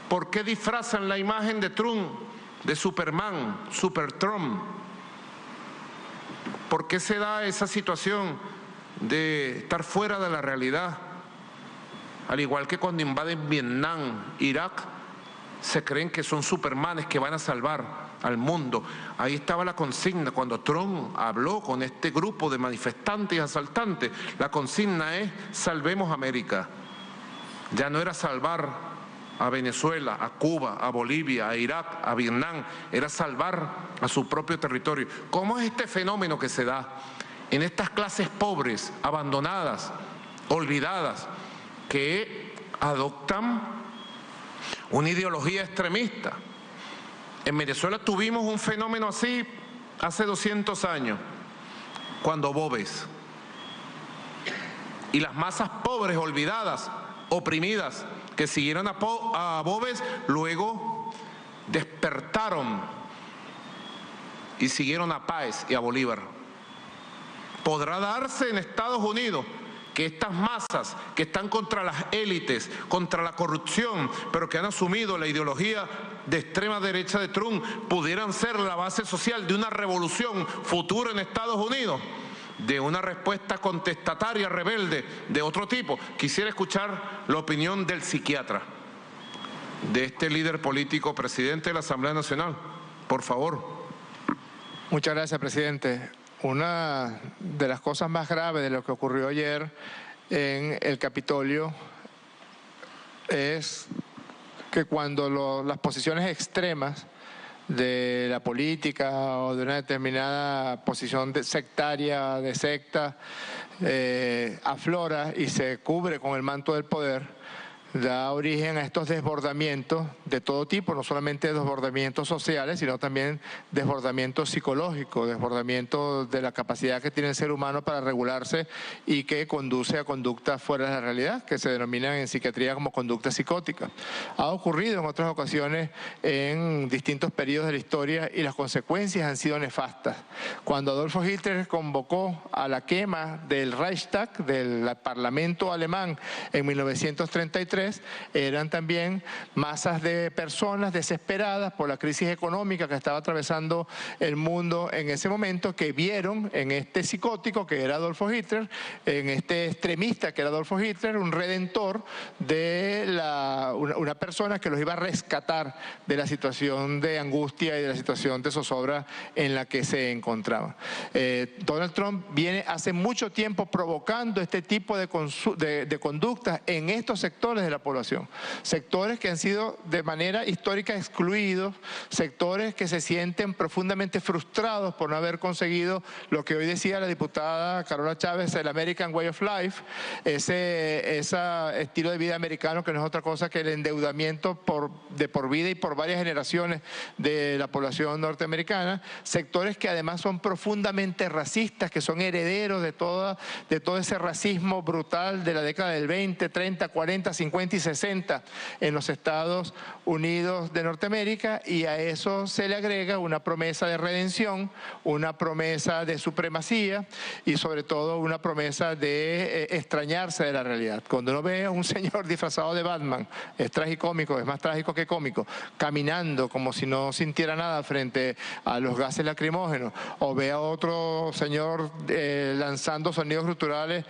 ¿Por qué disfrazan la imagen de Trump, de Superman, Super Trump? ¿Por qué se da esa situación de estar fuera de la realidad? Al igual que cuando invaden Vietnam, Irak, se creen que son supermanes que van a salvar al mundo. Ahí estaba la consigna cuando Trump habló con este grupo de manifestantes y asaltantes. La consigna es: salvemos América. Ya no era salvar a Venezuela, a Cuba, a Bolivia, a Irak, a Vietnam, era salvar a su propio territorio. ¿Cómo es este fenómeno que se da en estas clases pobres, abandonadas, olvidadas, que adoptan una ideología extremista? En Venezuela tuvimos un fenómeno así hace 200 años, cuando Boves y las masas pobres, olvidadas, oprimidas, que siguieron a Boves, luego despertaron y siguieron a Páez y a Bolívar. ¿Podrá darse en Estados Unidos que estas masas que están contra las élites, contra la corrupción, pero que han asumido la ideología de extrema derecha de Trump, pudieran ser la base social de una revolución futura en Estados Unidos? De una respuesta contestataria, rebelde, de otro tipo. Quisiera escuchar la opinión del psiquiatra, de este líder político, presidente de la Asamblea Nacional. Por favor. Muchas gracias, presidente. Una de las cosas más graves de lo que ocurrió ayer en el Capitolio es que cuando las posiciones extremas de la política o de una determinada posición sectaria, de secta, aflora y se cubre con el manto del poder, da origen a estos desbordamientos de todo tipo, no solamente desbordamientos sociales, sino también desbordamientos psicológicos, desbordamientos de la capacidad que tiene el ser humano para regularse y que conduce a conductas fuera de la realidad, que se denominan en psiquiatría como conductas psicóticas. Ha ocurrido en otras ocasiones en distintos periodos de la historia y las consecuencias han sido nefastas. Cuando Adolfo Hitler convocó a la quema del Reichstag, del Parlamento alemán, en 1933, eran también masas de personas desesperadas por la crisis económica que estaba atravesando el mundo en ese momento, que vieron en este psicótico que era Adolfo Hitler, en este extremista que era Adolfo Hitler, un redentor de una persona que los iba a rescatar de la situación de angustia y de la situación de zozobra en la que se encontraban. Donald Trump viene hace mucho tiempo provocando este tipo de conductas en estos sectores de la población, sectores que han sido de manera histórica excluidos, sectores que se sienten profundamente frustrados por no haber conseguido lo que hoy decía la diputada Carola Chávez, el American Way of Life, ese estilo de vida americano que no es otra cosa que el endeudamiento de por vida y por varias generaciones de la población norteamericana, sectores que además son profundamente racistas, que son herederos de todo ese racismo brutal de la década del 20, 30, 40, 50 y 60 en los Estados Unidos de Norteamérica, y a eso se le agrega una promesa de redención, una promesa de supremacía y sobre todo una promesa de extrañarse de la realidad. Cuando uno ve a un señor disfrazado de Batman, es tragicómico, es más trágico que cómico, caminando como si no sintiera nada frente a los gases lacrimógenos, o ve a otro señor lanzando sonidos guturales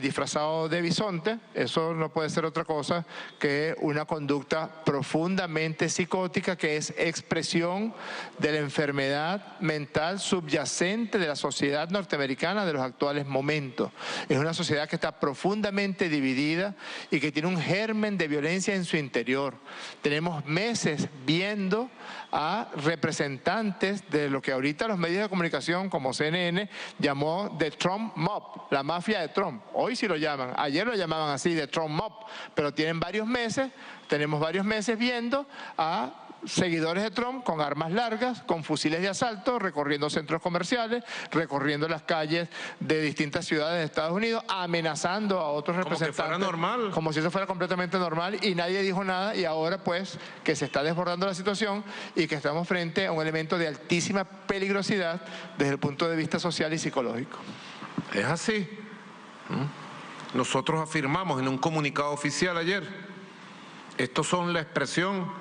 disfrazado de bisonte, eso no puede ser otra cosa cosa que una conducta profundamente psicótica, que es expresión de la enfermedad mental subyacente de la sociedad norteamericana de los actuales momentos. Es una sociedad que está profundamente dividida y que tiene un germen de violencia en su interior. Tenemos meses viendo a representantes de lo que ahorita los medios de comunicación como CNN llamó The Trump Mob, la mafia de Trump. Hoy sí lo llaman, ayer lo llamaban así, The Trump Mob, pero tenemos varios meses viendo a seguidores de Trump con armas largas, con fusiles de asalto, recorriendo centros comerciales, recorriendo las calles de distintas ciudades de Estados Unidos, amenazando a otros representantes. Como que fuera normal. Como si eso fuera completamente normal, y nadie dijo nada, y ahora pues que se está desbordando la situación y que estamos frente a un elemento de altísima peligrosidad desde el punto de vista social y psicológico. Es así. Nosotros afirmamos en un comunicado oficial ayer, estos son la expresión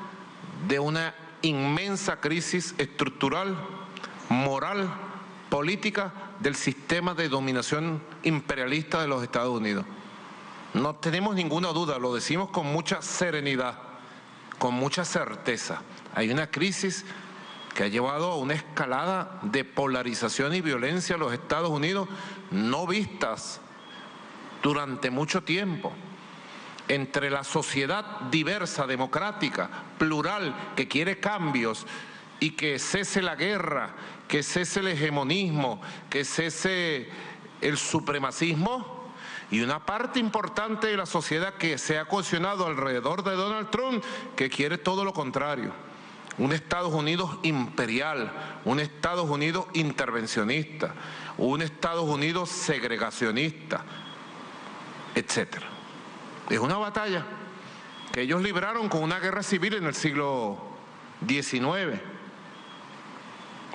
de una inmensa crisis estructural, moral, política del sistema de dominación imperialista de los Estados Unidos. No tenemos ninguna duda, lo decimos con mucha serenidad, con mucha certeza. Hay una crisis que ha llevado a una escalada de polarización y violencia en los Estados Unidos no vistas durante mucho tiempo. Entre la sociedad diversa, democrática, plural, que quiere cambios y que cese la guerra, que cese el hegemonismo, que cese el supremacismo, y una parte importante de la sociedad que se ha cohesionado alrededor de Donald Trump, que quiere todo lo contrario. Un Estados Unidos imperial, un Estados Unidos intervencionista, un Estados Unidos segregacionista, etcétera. Es una batalla que ellos libraron con una guerra civil en el siglo XIX.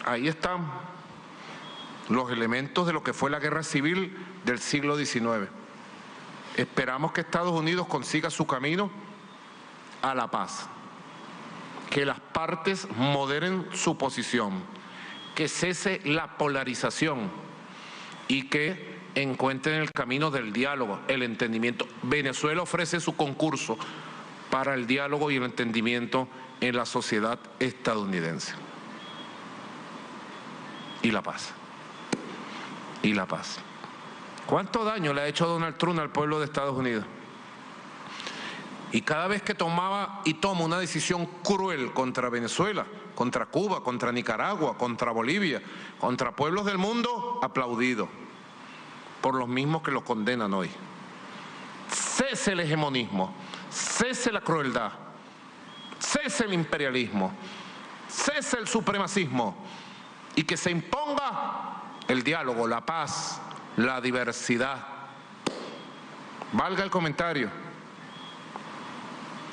Ahí están los elementos de lo que fue la guerra civil del siglo XIX. Esperamos que Estados Unidos consiga su camino a la paz, que las partes moderen su posición, que cese la polarización y que encuentren el camino del diálogo, el entendimiento. Venezuela ofrece su concurso para el diálogo y el entendimiento en la sociedad estadounidense. Y la paz. Y la paz. ¿Cuánto daño le ha hecho Donald Trump al pueblo de Estados Unidos? Y cada vez que tomaba y toma una decisión cruel contra Venezuela, contra Cuba, contra Nicaragua, contra Bolivia, contra pueblos del mundo, aplaudido por los mismos que lo condenan hoy. Cese el hegemonismo, cese la crueldad, cese el imperialismo, cese el supremacismo y que se imponga el diálogo, la paz, la diversidad. Valga el comentario,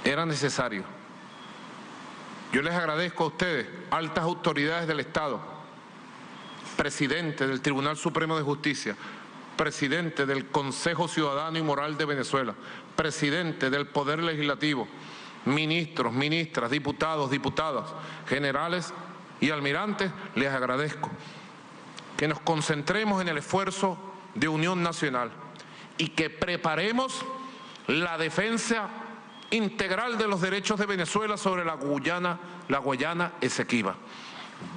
era necesario. Yo les agradezco a ustedes, altas autoridades del Estado, presidente del Tribunal Supremo de Justicia, presidente del Consejo Ciudadano y Moral de Venezuela, presidente del Poder Legislativo, ministros, ministras, diputados, diputadas, generales y almirantes, les agradezco que nos concentremos en el esfuerzo de unión nacional y que preparemos la defensa integral de los derechos de Venezuela sobre la Guayana Esequiba.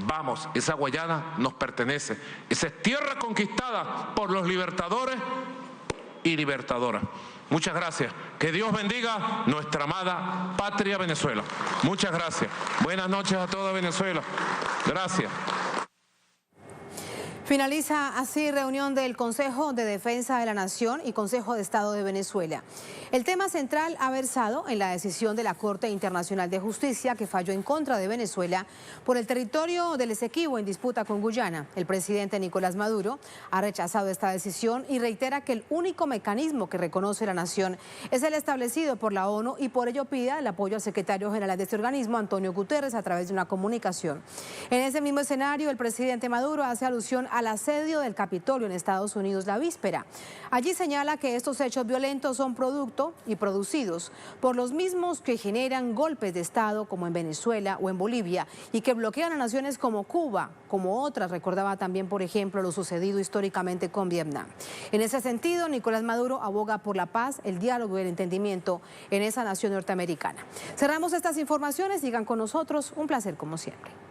Vamos, esa Guayana nos pertenece. Esa es tierra conquistada por los libertadores y libertadoras. Muchas gracias. Que Dios bendiga nuestra amada patria Venezuela. Muchas gracias. Buenas noches a toda Venezuela. Gracias. Finaliza así reunión del Consejo de Defensa de la Nación y Consejo de Estado de Venezuela. El tema central ha versado en la decisión de la Corte Internacional de Justicia que falló en contra de Venezuela por el territorio del Esequibo en disputa con Guyana. El presidente Nicolás Maduro ha rechazado esta decisión y reitera que el único mecanismo que reconoce la nación es el establecido por la ONU y por ello pide el apoyo al secretario general de este organismo, Antonio Guterres, a través de una comunicación. En ese mismo escenario, el presidente Maduro hace alusión al asedio del Capitolio en Estados Unidos la víspera. Allí señala que estos hechos violentos son producto y producidos por los mismos que generan golpes de Estado como en Venezuela o en Bolivia y que bloquean a naciones como Cuba, como otras. Recordaba también, por ejemplo, lo sucedido históricamente con Vietnam. En ese sentido, Nicolás Maduro aboga por la paz, el diálogo y el entendimiento en esa nación norteamericana. Cerramos estas informaciones, sigan con nosotros, un placer como siempre.